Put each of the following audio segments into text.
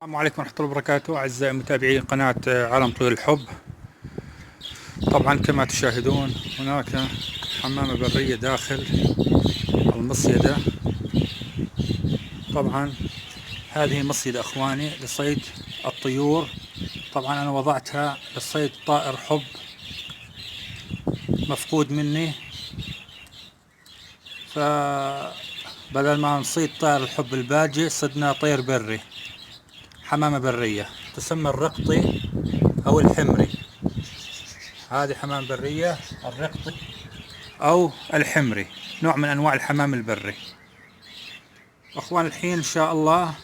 السلام عليكم ورحمة الله وبركاته أعزائي متابعي قناة عالم طيور الحب. طبعا كما تشاهدون هناك حمامة برية داخل المصيدة. طبعا هذه مصيدة أخواني لصيد الطيور. طبعا أنا وضعتها لصيد طائر حب مفقود مني، فبدل ما نصيد طائر الحب الباجي صدنا طير بري، حمامة برية تسمى الرقطي أو الحمري. هذه حمام برية الرقطي أو الحمري، نوع من أنواع الحمام البري. أخوان الحين إن شاء الله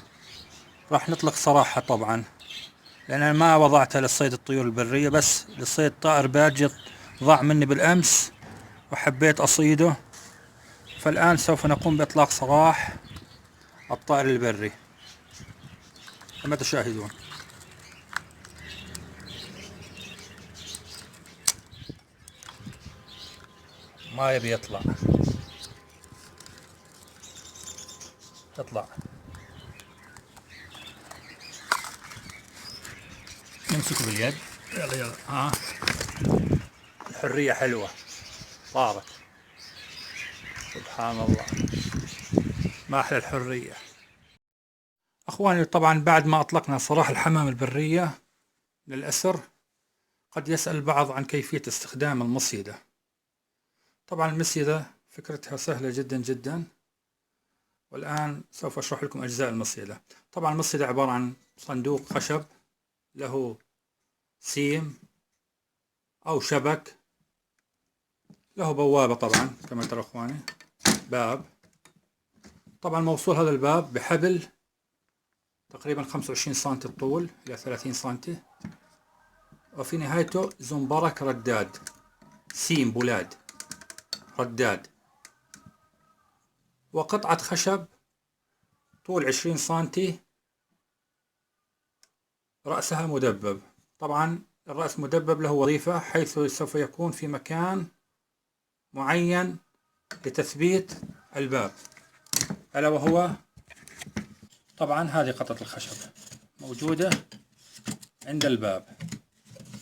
راح نطلق صراحة، طبعا لأن أنا ما وضعتها لصيد الطيور البرية، بس لصيد طائر باجي ضاع مني بالأمس وحبيت أصيده، فالآن سوف نقوم بإطلاق سراح الطائر البري كما تشاهدون. ما يبي يطلع، اطلع، نمسكه باليد، يلا يلا. الحرية حلوة، طارت، سبحان الله، ما أحلى الحرية. أخواني طبعا بعد ما أطلقنا سراح الحمام البرية للأسر، قد يسأل البعض عن كيفية استخدام المصيدة. طبعا المصيدة فكرتها سهلة جدا جدا، والآن سوف أشرح لكم أجزاء المصيدة. طبعا المصيدة عبارة عن صندوق خشب له سيم أو شبك، له بوابة طبعا كما ترى أخواني، باب. طبعا موصول هذا الباب بحبل تقريبا 25 سنتي الطول إلى 30 سنتي، وفي نهايته زنبرك رداد، سيم بولاد رداد، وقطعة خشب طول 20 سنتي رأسها مدبب. طبعا الرأس مدبب له وظيفة، حيث سوف يكون في مكان معين لتثبيت الباب، ألا وهو طبعا هذه قطعة الخشب موجودة عند الباب،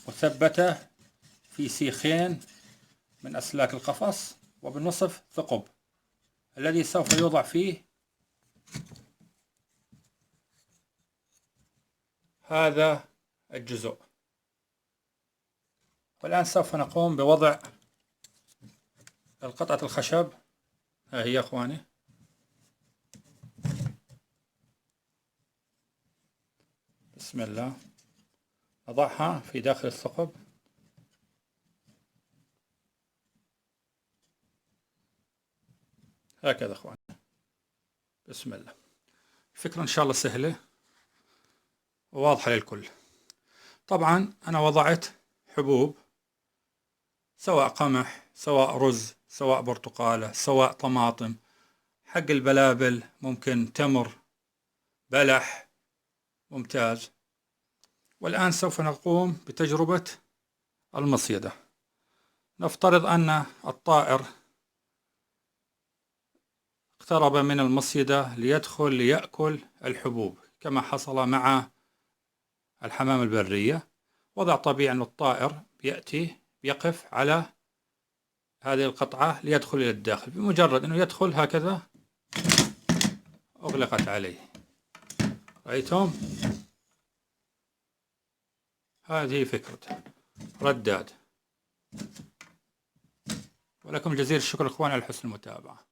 مثبتة في سيخين من أسلاك القفص، وبالنصف ثقب الذي سوف يوضع فيه هذا الجزء. والآن سوف نقوم بوضع القطعة الخشب. ها هي أخواني، بسم الله، نضعها في داخل الثقب هكذا أخواني، بسم الله. الفكرة إن شاء الله سهلة وواضحة للكل. طبعا أنا وضعت حبوب، سواء قمح، سواء رز، سواء برتقالة، سواء طماطم، حق البلابل ممكن تمر، بلح، ممتاز. والآن سوف نقوم بتجربة المصيدة. نفترض أن الطائر اقترب من المصيدة ليدخل ليأكل الحبوب كما حصل مع الحمام البرية. وضع طبيعي أن الطائر يأتي يقف على هذه القطعة ليدخل إلى الداخل، بمجرد أنه يدخل هكذا أغلقت عليه. رأيتم؟ هذه فكرته، رداد. ولكم جزيل الشكر إخواني على حسن المتابعة.